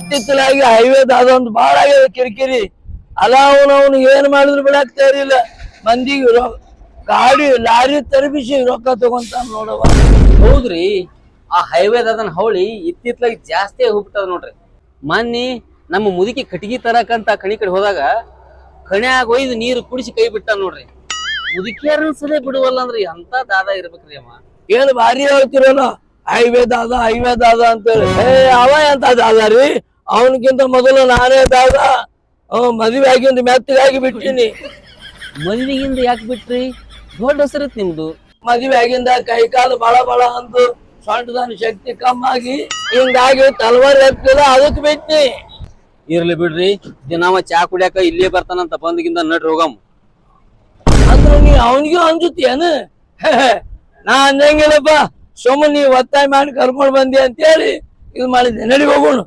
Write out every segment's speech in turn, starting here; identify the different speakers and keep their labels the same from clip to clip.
Speaker 1: ಇತ್ತಿತ್ತಲಾಗಿ highway ಅದೊಂದು ಬಾಳ ಆಗ್ಯದ ಕಿರಿಕಿರಿ. ಅಲ್ಲ ಅವನು ಏನ್ ಮಾಡಿದ್ರು ಬಿಡಾಕ್ತಾ ಇರಲಿಲ್ಲ. ಮಂದಿಗೆ ಗಾಡಿ ಲಾರಿ ತರಬಿಸಿ ರೊಕ್ಕ ತಗೊಂತಾನ ನೋಡವ.
Speaker 2: ಹೌದ್ರಿ, ಆ ಹೈವೇದನ್ ಹೌಳಿ ಇತ್ತಿತ್ಲಾಗಿ ಜಾಸ್ತಿ ಹೋಗ್ಬಿಟ್ಟದ ನೋಡ್ರಿ. ಮೊನ್ನೆ ನಮ್ಮ ಮುದುಕಿ ಕಟ್ಟಿಗೆ ತರಕಂತ ಕಣಿ ಕಡೆ ಹೋದಾಗ ಕಣ್ಯಾಗ ಒಯ್ದು ನೀರು ಕುಡಿಸಿ ಕೈ ಬಿಟ್ಟ ನೋಡ್ರಿ. ಮುದುಕಿಯಾರ ಸಲೇ ಬಿಡುವಲ್ಲ ಅಂದ್ರಿ ಅಂತ ದಾದ ಇರ್ಬೇಕ್ರಿ ಅಮ್ಮ.
Speaker 1: ಏನ್ ಭಾರಿ ಹೇಳ್ತಿರಲ್ಲ ಹೈವೇ ದಾದ ಅಂತೇಳಿ. ಅವ ಎಂತ ದಾದ ರೀ? ಅವನಕ್ಕಿಂತ ಮೊದಲು ನಾನೇ ದಾದ. ಮದುವೆ ಆಗಿಂದ ಮೆತ್ತಗಾಗಿ ಬಿಟ್ಟಿನಿ.
Speaker 2: ಮದುವೆಗಿಂದ ಯಾಕೆ ಬಿಟ್ರಿ? ದೊಡ್ಡ ಹೆಸರತ್ ನಿಮ್ದು.
Speaker 1: ಮದುವೆ ಆಗಿಂದ ಕೈ ಕಾಲು ಬಳ ಅಂತ ಸೊಂಟದನ ಶಕ್ತಿ ಕಮ್ಮಾಗಿ ಹಿಂಗಾಗಿ ತಲವಾರ್ ಎತ್ತಿಲ್ಲ, ಅದಕ್ಕೆ ಬಿಟ್ನಿ.
Speaker 2: ಇರ್ಲಿ ಬಿಡ್ರಿ, ದಿನಾವ ಚಾ ಕುಡಿಯಾಕ ಇಲ್ಲೇ ಬರ್ತಾನಂತ ಬಂದ್ಗಿಂದ ನಡ್ರಿ ಹೋಗಮ್.
Speaker 1: ಅಂದ್ರ ನೀ ಅವನಿಗೂ ಅಂಜುತ್ತೇನು? ನಾ ಅಂದಂಗಿಲ್ಲಪ್ಪ, ಸುಮ್ಮನೆ ನೀ ಒತ್ತಾಯ ಮಾಡಿ ಕರ್ಕೊಂಡ್ ಬಂದಿ ಅಂತೇಳಿ ಇದು ಮಾಡಿದ್ದೆ. ನಡಿ ಹೋಗೋಣ.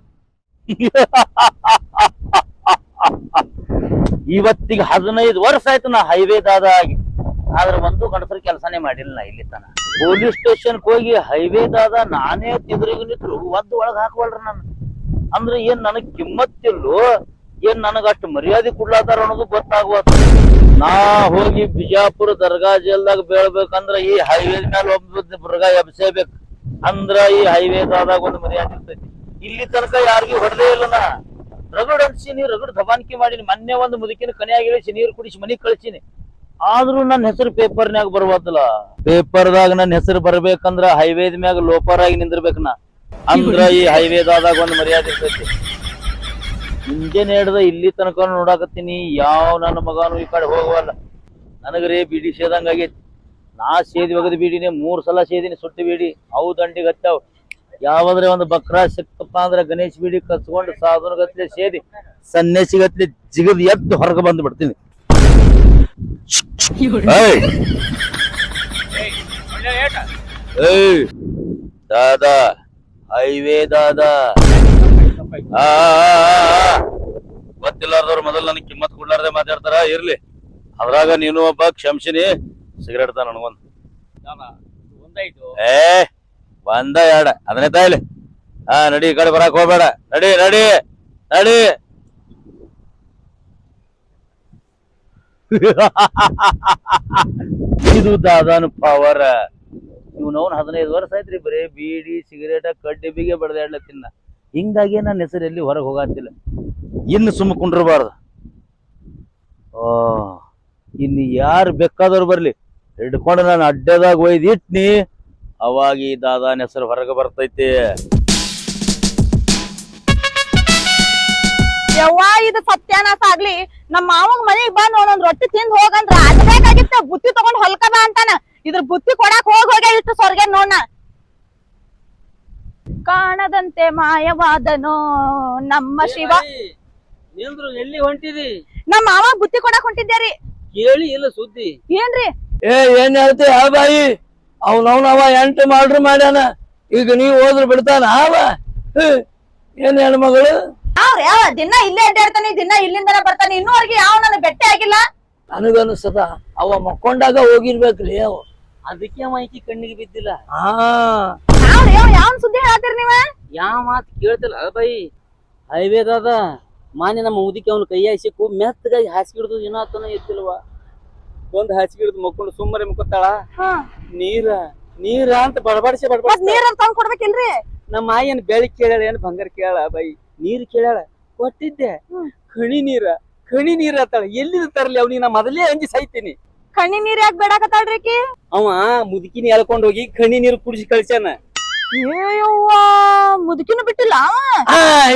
Speaker 3: ಇವತ್ತಿಗೆ 15 ವರ್ಷ ಆಯ್ತು ನಾ ಹೈವೇದಾದ ಆಗಿ, ಆದ್ರೆ ಒಂದು ಗಂಡಸರು ಕೆಲಸನೇ ಮಾಡಿಲ್ಲ ನಾ ಇಲ್ಲಿ ತನ. ಪೊಲೀಸ್ ಸ್ಟೇಷನ್ ಹೋಗಿ ಹೈವೇದಾದ ನಾನೇ ತಿದ್ರಿಗೆ ನಿಂತ್ರು ಒದ್ದು ಒಳಗ್ ಹಾಕವಲ್ರ ನಾನು. ಅಂದ್ರೆ ಏನ್ ನನಗ್ ಕಿಮ್ಮತ್ತಿಲ್ಲೋ, ಏನ್ ನನಗ ಅಷ್ಟು ಮರ್ಯಾದೆ ಕೊಡ್ಲಾತಾರ ಅನ್ನೋದು ಗೊತ್ತಾಗುವತ್ತು. ನಾ ಹೋಗಿ ಬಿಜಾಪುರ ದರ್ಗಾ ಜೈಲ್ದಾಗ ಬೀಳ್ಬೇಕಂದ್ರ ಈ ಹೈವೇ ಮೇಲೆ ಒಬ್ಬ ಮೃಗ ಎಬ್ಸೇಬೇಕು. ಅಂದ್ರ ಈ ಹೈವೇದಾದಾಗ ಒಂದು ಮರ್ಯಾದೆ ಇರ್ತೈತಿ. ಇಲ್ಲಿ ತನಕ ಯಾರಿಗೂ ಹೊಡೆದೇ ಇಲ್ಲ ನಾ. ರಗಡ್ ಅನ್ಸಿನಿ, ರಗಡ್ ದಬಾನಿಕೆ ಮಾಡೀನಿ. ಮೊನ್ನೆ ಒಂದು ಮುದುಕಿನ ಕನ್ಯಾಗ ಇಳಿಸಿ ನೀರು ಕುಡಿಸಿ ಮನಿಗ್ ಕಳಿಸಿನಿ. ಆದ್ರೂ ನನ್ನ ಹೆಸರು ಪೇಪರ್ನ್ಯಾಗ ಬರುವತ್ತಲ್ಲ. ಪೇಪರ್ದಾಗ ನನ್ನ ಹೆಸರು ಬರ್ಬೇಕಂದ್ರ ಹೈವೇದ ಮ್ಯಾಗ ಲೋಪರ್ ಆಗಿ ನಿಂದಿರ್ಬೇಕ ನಾ. ಅಂದ್ರ ಈ ಹೈವೇದಾದಾಗ ಒಂದು ಮರ್ಯಾದೆ ಇರ್ತೈತಿ. ಮುಂಜಾನೆ ಹಿಡ್ದ ಇಲ್ಲಿ ತನಕ ನೋಡಾಕತ್ತೀನಿ, ಯಾವ ನನ್ನ ಮಗನು ಈ ಕಡೆ ಹೋಗವಲ್ಲ. ನನಗ್ರಿ ಬಿಡಿ ಸೇದಂಗ ಆಗೈತಿ. ನಾ ಸೇದಿ ಒಗದ್ ಬೀಡಿನಿ 3 ಸಲ ಸೇದಿನಿ, ಸುಟ್ಟಿ ಬೀಡಿ ಅವು ದಂಡಿಗೆ ಹತ್ತಾವ್. ಯಾವಾದ್ರೆ ಒಂದು ಬಕ್ರಾ ಸಿಕ್ತಪ್ಪ ಅಂದ್ರ ಗಣೇಶ್ ಬೀಡಿ ಕಚ್ಕೊಂಡು ಸಾಧನ ಗತ್ಲೆ ಸೇದಿ ಸನ್ಯಾಸಿಗತ್ಲೆ ಜಿಗದ್ ಎದ್ದು ಹೊರಗೆ ಬಂದು ಬಿಡ್ತೀನಿ. ದಾದಾ ಹೈವೇ ದಾದಾ ಗೊತ್ತಿಲ್ಲಾರ್ದವ್ರು ಮೊದಲು ನನಗೆ ಕಿಮ್ಮತ್ ಕೊಡ್ಲಾರ್ದೆ ಮಾತಾಡ್ತಾರ. ಇರ್ಲಿ, ಅದ್ರಾಗ ನೀನು ಒಬ್ಬ ಕ್ಷಮಿಸಿನಿ. ಸಿಗರೇಟ್ ತ ನನಗೊಂದು. ಒಂದ ಎರಡ ಅದನ್ನೇ ತಾಯಿಲಿ. ನಡಿ, ಈ ಕಡೆ ಬರಾಕ್ ಹೋಗ್ಬೇಡ. ನಡಿ ನಡಿ ನಡಿ. ಇದು ದಾದಾನು ಪವರ್. ಇವ್ನವ್ನು 15 ವರ್ಷ ಆಯ್ತ್ರಿ ಬರೀ ಬೀಡಿ ಸಿಗರೇಟ ಕಡ್ಡಿ ಬಿಗೆ ಬಡ್ದಾಡ್ಲತ್ತಿನ. ಹಿಂಗಾಗಿ ನನ್ನ ಹೆಸರು ಎಲ್ಲಿ ಹೊರಗೆ ಹೋಗಾತಿಲ್ಲ. ಇನ್ನು ಸುಮ್ಮಕೊಂಡಿರ್ಬಾರ್ದು. ಇನ್ನು ಯಾರು ಬೇಕಾದವ್ರು ಬರ್ಲಿ, ಹಿಡ್ಕೊಂಡು ನಾನು ಅಡ್ಡದಾಗ ಒಯ್ದು ಇಟ್ನಿ, ಅವಾಗ ಈ ದಾದಾನ ಹೆಸರು ಹೊರಗೆ ಬರ್ತೈತಿ.
Speaker 4: ಯವ್ವ, ಇದು ಸತ್ಯಾನಾಶ ಆಗ್ಲಿ. ನಮ್ಮ ಮಾವಗ್ ಮನೆಗ್ ಬಂದ್ ಒಂದೊಂದ್ ರೊಟ್ಟಿ ತಿಂದ್ ಹೋಗಂದ್ರ ಅದ್ ಬೇಕಾಗಿತ್ತ. ಬುತ್ತಿ ತಗೊಂಡ್ ಹೊಲ್ಕ ಬಾ ಅಂತಾನ. ಇದ್ರ ಬುತ್ತಿ ಕೊಡಾಕ್ ಹೋಗಿ ಇಷ್ಟು ಸ್ವರ್ಗ ನೋಡ. ಕಾಣದಂತೆ ಮಾಯವಾದನೋ ನಮ್ಮ ಶಿವ.
Speaker 2: ನಿಂದ್ರು ಎಲ್ಲಿ ಹೊಂಟಿದಿ?
Speaker 4: ನಮ್ಮ ಮಾವ ಬುತ್ತಿ ಕೊಡಾಕ್ ಹೊಂಟಿದ್ದೇರಿ.
Speaker 2: ಕೇಳಿ ಇಲ್ಲ ಸುದ್ದಿ?
Speaker 4: ಏನ್ರಿ?
Speaker 1: ಏನ್ ಹೇಳ್ತಿ ಆ ಬಾಯಿ? ಅವ 8 ಮಾಡ್ರು ಮಾಡ್ಯಾನ. ಈಗ ನೀವ್ ಹೋದ್ರು ಬಿಡ್ತಾನ ಅವ? ಏನ್ ಹೆಣ್ಮಗಳು?
Speaker 4: ಯಾವ ದಿನ ಇಲ್ಲೇ ಅಡ್ಡಾಡ್ತಾನೆ, ದಿನ ಇಲ್ಲಿಂದನ ಬರ್ತಾನೆ. ಇನ್ನೂವರೆಗೆ ಯಾವ ನನಗೆ ಬೆಟ್ಟೆ ಆಗಿಲ್ಲ.
Speaker 1: ನನಗನ್ಸದ ಅವ ಮಕ್ಕೊಂಡಾಗ ಹೋಗಿರ್ಬೇಕ್ರಿ ಅವ.
Speaker 2: ಅದಕ್ಕೆ ಮಾಹಿತಿ ಕಣ್ಣಿಗೆ ಬಿದ್ದಿಲ್ಲ.
Speaker 4: ಯಾವನ್ ಸುದ್ದಿ ಹೇಳತ್ತೀರಿ ನೀವ?
Speaker 2: ಯಾವ ಮಾತು ಕೇಳ್ತಿಲ್ಲ ಬಾಯಿ. ಹೈವೇದಾದ ಮಾನ್ಯ ನಮ್ಮ ಮುದುಕಿ ಅವ್ನ ಕೈಯಾಗ ಸಿಕ್ಕು ಮೆತ್ತಗಾಗಿ ಹಾಸಿಗೆ ಹಿಡ್ದು ಏನಾತನ ಎತ್ತಿಲ್ವಾ. ಒಂದ್ ಹಾಸಿಗೆ ಹಿಡ್ದು ಮಕ್ಕೊಂಡು ಸುಮ್ಮನೆ ಮುಕ್ಕೊತಾಳ. ನೀರ ನೀರ ಅಂತ ಬಡಬಡಿಸಿ
Speaker 4: ನೀರ ತಂದ್ ಕೊಡ್ಬೇಕಿಲ್ರಿ?
Speaker 2: ನಮ್ಮ ಆಯಿ ಏನ್ ಬೆಳಿ ಕೇಳ್ಯಾಳ, ಏನ್ ಬಂಗಾರ ಕೇಳ ಬಾಯಿ? ನೀರ್ ಕೇಳ್ಯಾಳ, ಕೊಟ್ಟಿದ್ದೆ. ಕಣಿ ನೀರ ಆತಾಳ. ಎಲ್ಲಿಂದ ತರ್ಲಿ ಅವ್ನಿಗೆ? ನಾ ಮೊದಲೇ ಅಂಜಿ ಸಾಯ್ತೀನಿ.
Speaker 4: ಕಣ್ಣಿ ನೀರ್ ಯಾಕೆ ಬೇಡಾಕತ್ತಾಳ್ರಿ?
Speaker 2: ಅವ ಮುದುಕಿನ ಎಳ್ಕೊಂಡ್ ಹೋಗಿ ಕಣಿ ನೀರು ಕುಡಿಸಿ ಕಳ್ಸ್ಯಾನ.
Speaker 4: ಮುದುಕಿನ ಬಿಟ್ಟಿಲ್ಲ.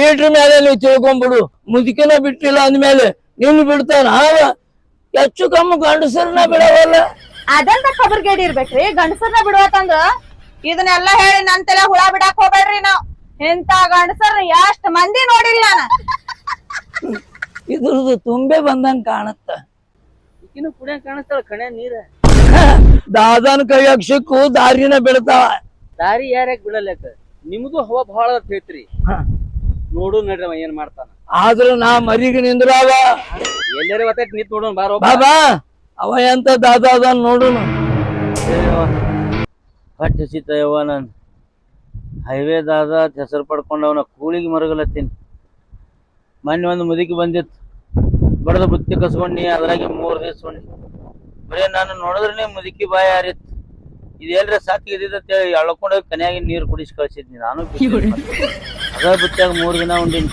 Speaker 1: ಇಟ್ರ ಮೇಲೆ ನೀವು ತಿಳ್ಕೊಂಡ್ಬಿಡು. ಮುದುಕಿನ ಬಿಟ್ಟಿಲ್ಲ ಅಂದ್ಮೇಲೆ ನೀನು ಬಿಡ್ತಾನ ಅವ? ಹೆಚ್ಚು ಕಮ್ಮಿ ಗಂಡಸರನ್ನ ಬಿಡವಲ್ಲ.
Speaker 4: ಅದೆಂತ ಖಬರ್ಗೇಡಿ ಇರ್ಬೇಕ್ರಿ ಗಂಡಸರ್ನ ಬಿಡುವತ್ತಂದ್ರ. ಇದನ್ನೆಲ್ಲಾ ಹೇಳಿ ನನ್ ತಲೆ ಹುಳ ಬಿಡಾಕ್ ಹೋಗ್ಬೇಡ್ರಿ. ನಾವ್ ಇಂತ ಗಂಡಸರ್ನ ಎಷ್ಟ್ ಮಂದಿ ನೋಡಿಲ್ಲ ನಾನು.
Speaker 1: ಇದ್ರದ್ದು ತುಂಬೆ ಬಂದಂಗ ಕಾಣತ್ತ.
Speaker 2: ಈಕಿನ ಕುಡಿಯಂಗ್ ಕಾಣಿಸ್ತಾಳ ಕಣೆ ನೀರ.
Speaker 1: ದಾದನ್ ಕೈಯಾಗ ಸಿಕ್ಕು ದಾರಿನ ಬಿಡ್ತಾವ.
Speaker 2: ದಾರಿ ಯಾರ್ಯಾಕ ಬಿಡಲ್ಯಾಕ? ನಿಮ್ದು ಹವಾ ಬಹಳ ಹೇಳ್ತ್ರಿ. ನೋಡು ನಡ್ರಿ ಅವ ಏನ್ ಮಾಡ್ತಾನ.
Speaker 1: ಆದ್ರೂ ನಾ ಮರಿಗೆ ನಿಂದ್ರಾವ.
Speaker 2: ಎಲ್ಲಾರ ಒತ್ತಾಯ್ತು ನಿಂತ್ ನೋಡೋಣ ಬಾರೋ.
Speaker 1: ಬಾಬಾ ಅವ ಎಂತ ದಾದ ಅದನ್ ನೋಡುನು.
Speaker 3: ಹೊಟ್ಟೆ ಸಿತಯವ್ವ. ನಾನು ಹೈವೇದಾದ ಹೆಸರು ಪಡ್ಕೊಂಡು ಅವನ ಕೂಳಿಗೆ ಮರಗಲತ್ತೀನಿ. ಮೊನ್ನೆ ಒಂದು ಮುದುಕಿ ಬಂದಿತ್ತು, ಬಡದ ಬುತ್ತಿ ಕಸ್ಕೊಂಡಿ, ಅದ್ರಾಗೆ 3 ದಿವಸ ಉಂಡಿ. ಬರೇ ನಾನು ನೋಡಿದ್ರೆ ಮುದುಕಿ ಬಾಯಿ ಹಾರಿತ್ತು. ಇದೆಲ್ರ ಸಾತ್ಗೆ ಇದ್ದಿದ್ದೇಳಿ ಎಳ್ಕೊಂಡೋಗಿ ಕನ್ಯಾಗಿ ನೀರು ಕುಡಿಸಿ ಕಳ್ಸಿದ್ನಿ. ನಾನು ಅದ ಬುತ್ತಿಯಾಗ 3 ದಿನ ಉಂಡಿನಿ.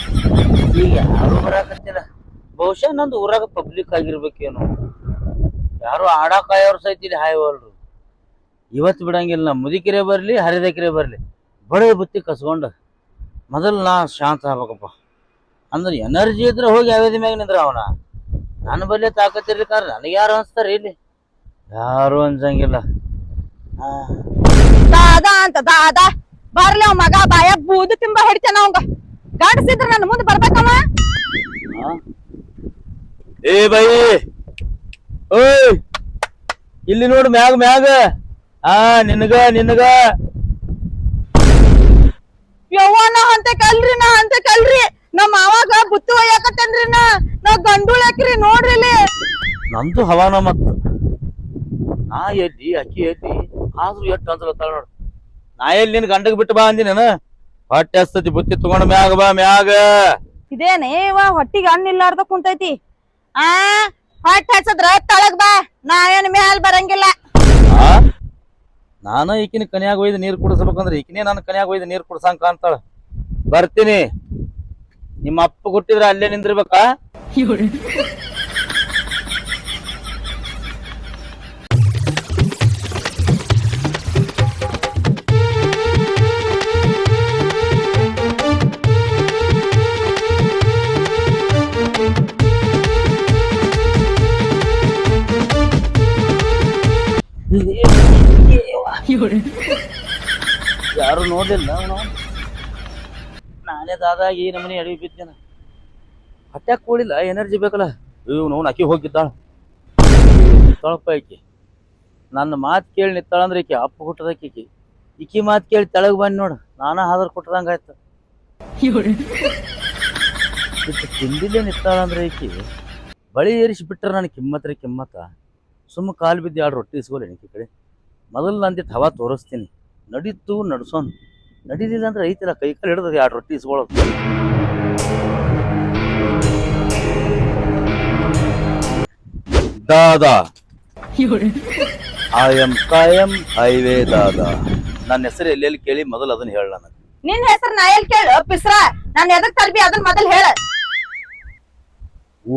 Speaker 3: ಈಗ ಯಾರು ಬರಾಕತ್ತಿಲ್ಲ. ಬಹುಶಃ ನಂದು ಊರಾಗ ಪಬ್ಲಿಕ್ ಆಗಿರ್ಬೇಕೇನು, ಯಾರು ಆಡಾಕಾಯವ್ರ ಸಹಿತ ಇಲ್ಲಿ ಹಾಯವಲ್ರು. ಇವತ್ತು ಬಿಡಂಗಿಲ್ಲ, ಮುದುಕಿರೇ ಬರ್ಲಿ ಹರಿದಕಿರೇ ಬರ್ಲಿ, ಬಡೇ ಬುತ್ತಿ ಕಸ್ಕೊಂಡು ಮೊದಲು ನಾ ಶಾಂತ ಆಗ್ಬೇಕಪ್ಪ. ಅಂದ್ರೆ ಎನರ್ಜಿ ಇದ್ರೆ ಹೋಗಿ ಯಾವ್ಯಾವ ಮ್ಯಾಗ ನಿಂದ್ರ ಅವನ. ನನ್ನ ಬಲ್ಲೆ ತಾಕತ್ತಿರ್ಲಿಕ್ಕಾದ್ರೆ ನನಗೆ ಯಾರು ಅನ್ಸ್ತಾರ ಇಲ್ಲಿ? ಯಾರು ಅನ್ಸಂಗಿಲ್ಲ.
Speaker 4: ದಾದ ಅಂತ ದಾದ ಬರ್ಲಿ ಅವ್ ಮಗ ಬಾಯ ಬೂದು ತಿಂಬ ಹಿಡ್ತೇನ ಅವಂಗ. ಗಂಡಸಿದ್ರ ನನ್ನ ಮುಂದೆ ಬರ್ಬೇಕಮ್ಮ.
Speaker 3: ಏ ಬೈ, ಓಯ್ ಇಲ್ಲಿ ನೋಡು ಮ್ಯಾಗ ಮ್ಯಾಗ. ನಿನಗ
Speaker 4: ಯವ್ವನ ಅಂತ ಕಲ್ರಿ ನಮ್ಮ ಮಾವಾಗ ಬುತ್ತಿ ಒಯ್ಯಾಕತ್ತೇನ್ರಿ. ನಾ ಗಂಡುಳ ಹಾಕ್ರಿ ನೋಡ್ರಿ ಇಲ್ಲಿ.
Speaker 3: ನಂದು ಹವಾನ ಮತ್ತ ನಾ ಎಲ್ಲಿ ಅಕ್ಕಿ ಎಲ್ಲಿ ಆದ್ರೂ ಎಷ್ಟು ಅನ್ಸಲತ್ತಾಳ ನೋಡು. ನಾ ಎಲ್ಲಿ ನಿನ್ ಗಂಡಗ್ ಬಿಟ್ಟು ಬಾ ಅಂದಿನ. ಹೊಟ್ಟೆ ಹಸ್ತತಿ, ಬುತ್ತಿ ತಗೊಂಡ್ ಮ್ಯಾಗ ಬಾ ಮ್ಯಾಗ.
Speaker 4: ಇದೇನೇ ಇವ ಹೊಟ್ಟಿಗೆ ಅನ್ನ ಇಲ್ಲಾರ್ದ ಕುಂತೈತಿ. ಹೊಟ್ಟೆ ಹಚ್ಚದ್ರ ತಳಗ್ ಬಾ, ನಾ ಏನ್ ಮ್ಯಾಲ್ ಬರಂಗಿಲ್ಲ.
Speaker 3: ನಾನು ಈಕಿನ ಕನ್ಯಾಗ ಒಯ್ದು ನೀರ್ ಕುಡಿಸ್ಬೇಕಂದ್ರೆ ಈಕಿನೇ ನನ್ನ ಕನ್ಯಾಗ ಒಯ್ದು ನೀರ್ ಕುಡ್ಸಂಗ್ ಕಾಣ್ತಾಳ. ಬರ್ತೀನಿ. ನಿಮ್ಮ ಅಪ್ಪ ಹುಟ್ಟಿದ್ರ ಅಲ್ಲೇ ನಿಂದಿರ್ಬೇಕಾ? ಯಾರು ನೋಡ್ಲಿಲ್ಲ ಅವನು. ನಾನೇ ದಾದಾಗಿ ಈ ನಮ್ಮನೆ ಅಡವಿ ಬಿದ್ದೇನ. ಹೊಟ್ಯಾಕ್ ಕೂಡಿಲ್ಲ, ಎನರ್ಜಿ ಬೇಕಲ್ಲ. ಇವ್ನು ಅಕ್ಕಿ ಹೋಗಿದ್ದಾಳ ತೊಳಪ. ಈಕಿ ನನ್ನ ಮಾತು ಕೇಳಿ ನಿತ್ತಾಳಂದ್ರೆ ಈಕಿ ಅಪ್ಪ ಹುಟ್ಟದಕ್ಕಿ. ಈಕಿ ಮಾತು ಕೇಳಿ ತೆಳಗ್ ಬಂದ್ ನೋಡು, ನಾನ ಹಾದ್ರ ಕೊಟ್ಟದಂಗ ಆಯ್ತು. ತಿಂದಿಲ್ಲೇ ನಿತ್ತಾಳಂದ್ರೆ ಈಕಿ ಬಳಿ ಏರಿಸಿ ಬಿಟ್ರ ನನ್ನ ಕಿಮ್ಮತ್ತ. ಸುಮ್ಮ ಕಾಲು ಬಿದ್ದು 2 ರೊಟ್ಟಿ ಇಸ್ಕೋಲ್ಲ ಈಕಿ ಕಡೆ. ಮೊದಲು ನಂದಿಟ್ಟು ಹವಾ ತೋರಿಸ್ತೀನಿ. ನಡೀತು ನಡ್ಸೋನ್, ನಡೀಲಿಲ್ಲ ಅಂದ್ರೆ ಐತಿಲ್ಲ ಕೈ ಕಾಲು ಹಿಡಿದ 2 ರೊಟ್ಟಿ ಇಸ್ಕೊಳ್ಳೋದು. ದಾದಾ ಕಾಯಂ ಹೈವೇ ದಾದಾ. ನನ್ನ ಹೆಸರು ಎಲ್ಲೆಲ್ಲಿ ಕೇಳಿ ಮೊದಲು ಅದನ್ನ ಹೇಳ. ನನಗೆ
Speaker 4: ನಿನ್ ಹೆಸರು ನಾ ಎಲ್ಲಿ ಕೇಳು ಪಿಸ್ರ. ನಾನು ಎದಕ್ ತರ್ಬಿ ಅದನ್ನ ಮೊದಲು ಹೇಳ.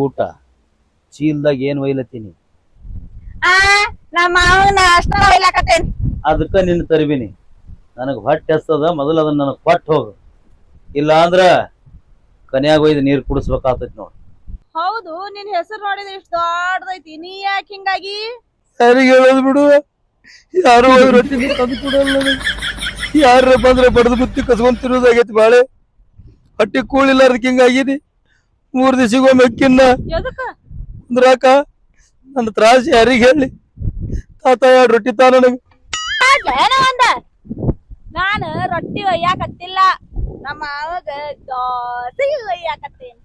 Speaker 3: ಊಟ ಚೀಲ್ದಾಗ ಏನ್ ಒಯ್ಲತ್ತೀನಿ?
Speaker 4: ನಮ್ಮ ಮಾವನ ಅಷ್ಟ ಒಯ್ಲಾಕತ್ತೇನಿ.
Speaker 3: ಅದಕ್ಕ ನಿನ್ನ ತರ್ಬಿನಿ. ನನಗ್ ಹೊಟ್ಟೆ ಹಸ್ತದ, ಮೊದಲು ಅದನ್ನ ನನಗ್ ಕೊಟ್ಟು ಹೋಗು. ಇಲ್ಲ ಅಂದ್ರ ಕನ್ಯಾಗ ಒಯ್ದು ನೀರ್ ಕುಡಿಸ್ಬೇಕಾಗ್ತೈತಿ ನೋಡ್.
Speaker 4: ಹೌದು, ನಿನ್ ಹೆಸರು ನೋಡಿದ್ರೆ ಇಷ್ಟ ದೊಡ್ಡದೈತಿ. ನೀ ಯಾಕೆ ಹಿಂಗಾಗಿ?
Speaker 3: ಯಾರಿಗೆ ಹೇಳೋದು ಬಿಡು. ಯಾರು ರೊಟ್ಟಿ ತಂದು ಕೊಡಲ್ಲ. ಯಾರ ಬಂದ್ರೆ ಬಡದು ಬುತ್ತಿ ಕಸ್ಕೊಂಡ್ ತಿನ್ನೋದಾಗೈತಿ ಬಾಳೆ. ಹೊಟ್ಟಿ ಕೂಳಿಲ್ಲಾರ್ದಕ್ಕೆ ಹಿಂಗಾಗಿನಿ. 3 ದಿವಸಿಗೊಮ್ಮೆ ಅಕ್ಕಿನ್ನ ಅಂದ್ರಾಕ ನನ್ನ ತ್ರಾಸ ಯಾರಿಗೆ ಹೇಳಿ? ತಾತ 2 ರೊಟ್ಟಿ ತಾ ನನಗ.
Speaker 4: ನಾನು ರೊಟ್ಟಿ ಒಯ್ಯಾಕತ್ತಿಲ್ಲ, ನಮ್ಮ ಮಾವಗ ದೋಸೆ ಒಯ್ಯಾಕತ್ತೀನಿ.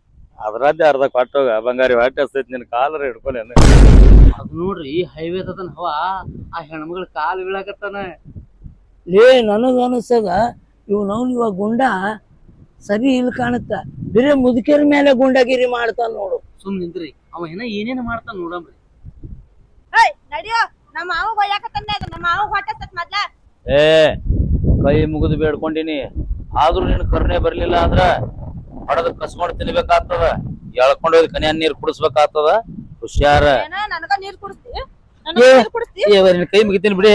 Speaker 3: ಅದ್ರದ್ದೇ ಅರ್ಧ ಕೊಟ್ಟೋಗ ಬಂಗಾರಿ. ಹೊಟ್ಟೆ ಹಸ್ತೈತಿ, ನಿನ್ ಕಾಲರ ಹಿಡ್ಕೊಲೇನ.
Speaker 2: ಅದ್ ನೋಡ್ರಿ ಹೈವೇದನ್ ಹವಾ ಆ ಹೆಣ್ಮಗಳ ಕಾಲು ಬೀಳಾಕತ್ತಾನ.
Speaker 1: ಲೇ ನನಗ ಅನಿಸ್ತದ ಇವಾಗ ಗುಂಡ ಸರಿ ಇಲ್ಲ ಕಾಣುತ್ತ. ಬೇರೆ ಮುದುಕಿರ ಮೇಲೆ ಗುಂಡಗಿರಿ ಮಾಡ್ತಾನ ನೋಡು.
Speaker 2: ಸುಮ್ ನಿಂದ್ರಿ, ಅವ ಏನೇನ್ ಮಾಡ್ತಾನ ನೋಡಮ್ರಿ.
Speaker 4: ನಡಿಯೋ, ನಮ್ಮ ಮಾವಗ ಒಯ್ಯಾಕತ್ತಾನ. ನಮ್ಮ ಮಾವಗ ಹೊಟ್ಟೆ ಹಸ್ತೈತಿ ಮೊದ್ಲ.
Speaker 3: ಕೈ ಮುಗಿದು ಬೇಡ್ಕೊಂಡಿನಿ, ಆದ್ರೂ ನಿನ್ ಕರುಣೆ ಬರ್ಲಿಲ್ಲ ಅಂದ್ರ ಹೊಡೆದ ಕಸ್ಕೊಂಡ್ ತಿನ್ಬೇಕಾಗ್ತದ. ಎಳ್ಕೊಂಡ್ ಹೋಗಿ ಕನ್ಯಾನ್ ನೀರ್ ಕುಡಿಸ್ಬೇಕಾಗ್ತದ. ಹುಷಾರ.
Speaker 4: ನನಗ ನೀರ್ ಕುಡಿಸ್ತಿ?
Speaker 3: ನಿನ್ ಕೈ ಮುಗಿತೀನಿ ಬಿಡಿ.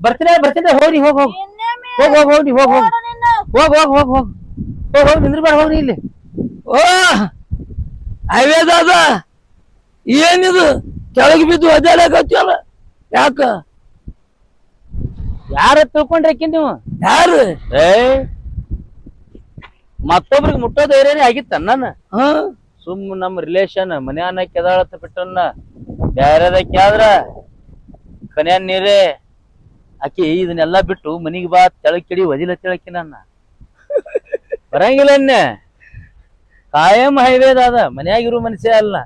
Speaker 3: ಬರ್ತೀನಿ ಹೋಗ್ರಿ. ಹೋಗಿ ನಿಂದ್ರಬೇಡ, ಹೋಗ್ರಿ ಇಲ್ಲಿ.
Speaker 1: ಓ ಹೈವೇದಾದ ಏನಿದು ಕೆಳಗೆ ಬಿದ್ದು ಒದ್ದಾಡಕತ್ತಲ್ಲ? ಯಾಕ?
Speaker 3: ಯಾರ ತಿಳ್ಕೊಂಡ್ರಿ ನೀವು?
Speaker 1: ಯಾರು?
Speaker 3: ಮತ್ತೊಬ್ರಿಗೆ ಮುಟ್ಟೋ ಧೈರ್ಯನೇ ಆಗಿತ್ತ ನನ್ನ. ಸುಮ್ ನಮ್ ರಿಲೇಷನ್ ಮನ್ಯಾನ ಕೆದಾಳತ್ತ ಬಿಟ್ಟನ್ನ ಬ್ಯಾರೆದಕ್ಕೆ ಆದ್ರ ಕನ್ಯಾನ್ ನೀರೇ ಆಕಿ ಇದನ್ನೆಲ್ಲಾ ಬಿಟ್ಟು ಮನಿಗೆ ಬಾ ತೆಳಗ್ ಕಿಡಿ ಒದಿಲ ತೆಳಕಿ ನನ್ನ ಬರಂಗಿಲ್ಲ. ಕಾಯಂ ಹೈವೇದಾದ ಮನ್ಯಾಗಿರು ಮನುಷ್ಯ ಅಲ್ಲ.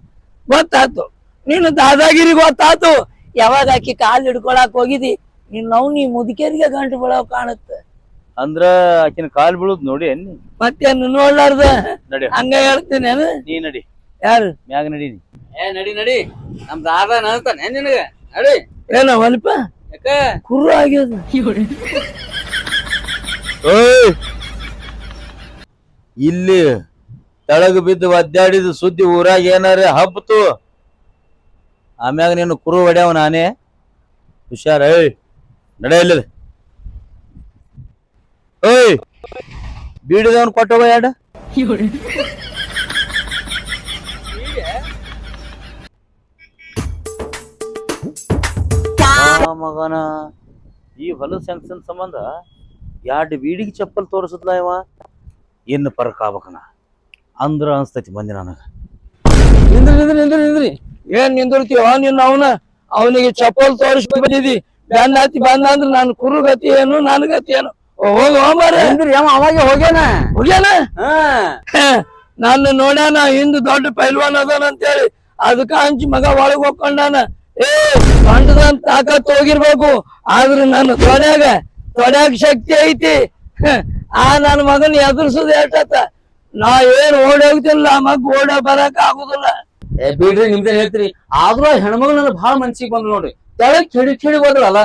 Speaker 1: ಗೊತ್ತಾತು, ನೀನು ದಾದಾಗಿರಿ ಗೊತ್ತಾತು. ಯಾವಾಗ ಆಕಿ ಕಾಲ್ ಹಿಡ್ಕೊಳಕ್ ಹೋಗಿದಿ ನೀ ಮುದುಕೇರಿಗೆ ಗಂಟು ಬೀಳವ್ ಕಾಣುತ್ತೆ.
Speaker 3: ಅಂದ್ರ ಆಕಿನ ಕಾಲ್ ಬೀಳುದ್ ನೋಡಿ ಅನ್ನಿ
Speaker 1: ಮತ್ತೇನು ನೋಡ್ಲಾರ್ದ
Speaker 3: ನಡಿ
Speaker 1: ಹಂಗ ಹೇಳ್ತೀನಿ ಏನು?
Speaker 3: ನೀ ನಡಿ
Speaker 1: ಯಾರು
Speaker 3: ಮ್ಯಾಗ ನಡಿ ನೀ.
Speaker 2: ನಡಿ ನಡಿ ನಮ್ ದಾದ ನಲ್ತಾನೆ ನಿನಗ ನಡಿ.
Speaker 1: ಏನ ಹೊಲ್ಪ
Speaker 2: ಯಾಕ
Speaker 1: ಕುರ್ರು ಆಗ್ಯದ.
Speaker 3: ಓಯ್ ಇಲ್ಲಿ ತೆಳಗ ಬಿದ್ದು ಒದ್ದಾಡಿದ ಸುದ್ದಿ ಊರಾಗ ಏನಾರ ಹಬ್ಬತು ಆಮ್ಯಾಗ ನೀನು ಕುರು ಹೊಡ್ಯಾವ ನಾನೇ ಹುಷಾರ. ಏಯ್ ನಡೆಯಲ್ಲ. ಓಯ್ ಬೀಡಿದವನ್ ಕೊಟ್ಟವ ಯಾಡ ಮಗನ ಈ ಹೊಲ ಸ್ಯಾಂಕ್ಷನ್ ಸಂಬಂಧ 2 ಬೀಡಿಗೆ ಚಪ್ಪಲ್ ತೋರಿಸದ್ಲ ಇವ. ಇನ್ನು ಪರಕ್ ಆಗ್ಬೇಕನ ಅಂದ್ರ ಅನ್ಸ್ತೈತಿ ಮಂದಿ ನನಗ.
Speaker 1: ನಿಂದ್ರಿ ಏನ್ ನಿಂದಿರ್ತೀವ ನೀನ್ ಅವನಿಗೆ ಚಪ್ಪಲ್ ತೋರಿಸ್ಕೊ ಬಂದಿದಿ. ಬಂದ್ ಅಂದ್ರ ನಾನು ಕುರು ಗತಿ ಏನು ನನ್ ಗತಿ ಏನು?
Speaker 2: ಅವಾಗ ಹೋಗ್ಯಾನ
Speaker 1: ಹೋಗ್ಯಾನ ನಾನು ನೋಡ್ಯಾನ ಹಿಂದ್ ದೊಡ್ಡ ಪೈಲ್ವಾನ್ ಅದಾನ ಅಂತೇಳಿ ಅದಕ್ಕ ಹಂಚಿ ಮಗ ಒಳಗ್ ಹೋಗ್ಕೊಂಡಾನ. ಗಂಡದಂತ ತಾಕತ್ ಹೋಗಿರ್ಬೇಕು ಆದ್ರ ನನ್ನ ತೊಡ್ಯಾಗ ಶಕ್ತಿ ಐತಿ. ನನ್ನ ಮಗನ್ ಎದುರ್ಸೋದ್ ಎಷ್ಟತ್ತ ನಾ ಏನ್ ಓಡಿ ಹೋಗ್ತಿಲ್ಲ ಮಗ್ ಓಡ ಬರಕ್ ಆಗುದಿಲ್ಲ.
Speaker 2: ಬಿಡ್ರಿ ನಿಮ್ದೇನ್ ಹೇಳ್ತೀರಿ. ಆದ್ರೂ ಹೆಣ್ಮಗ್ ನನ್ನ ಭಾಳ ಮನ್ಸಿಗೆ ಬಂದ್ ನೋಡ್ರಿ. ತೆಳಗ್ ಕಿಡಿ ಹೋದ್ರಲ್ಲ.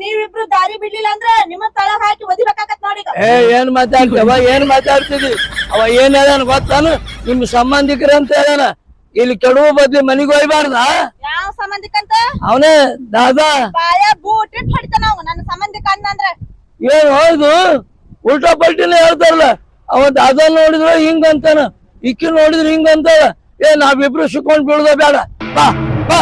Speaker 4: ನೀವಿಬ್ರು ದಾರಿ ಬಿಡ್ಲಿಲ್ಲ ಅಂದ್ರ ನಿಮ್ಮ ತಳಗ್ ಹಾಕಿ ಒದಿಬೇಕಾಗತ್ ನೋಡಿ.
Speaker 1: ಏನ್ ಮಾತಾಡ್ತಿದಿ? ಅವ ಏನ್ ಹೇಳ್ಯಾನ ಗೊತ್ತಾನು? ನಿಮ್ ಸಂಬಂಧಿಕರಂತ ಹೇಳ್ಯಾನ ಇಲ್ಲಿ ಕೆಡುವ ಬದ್ಲಿ ಮನಿಗ್ ಹೋಗ್ಬಾರ್ದ.
Speaker 4: ಯಾವ ಸಂಬಂಧಿಕಂತ?
Speaker 1: ಅವನೇ ದಾದಾ
Speaker 4: ಬಾಯ ಬೂಟ್ ಇಟ್ ಹೊಡಿತಾನ ಅವ ನನ್ನ ಸಂಬಂಧಿಕ ಅಂದ್ರ.
Speaker 1: ಏನ್ ಹೌದು ಉಲ್ಟಾ ಪಲ್ಟಿನ ಹೇಳ್ತಾರಲ್ಲ. ಅವ ದಾದಾ ನೋಡಿದ್ರ ಹಿಂಗ ಅಂತಾನ, ಇಕ್ಕಿ ನೋಡಿದ್ರ ಹಿಂಗ ಅಂತಾಳ. ನಾವಿಬ್ರು ಸಿಕ್ಕೊಂಡ್ ಬೀಳ್ದ ಬೇಡ. ಬಾ ಬಾ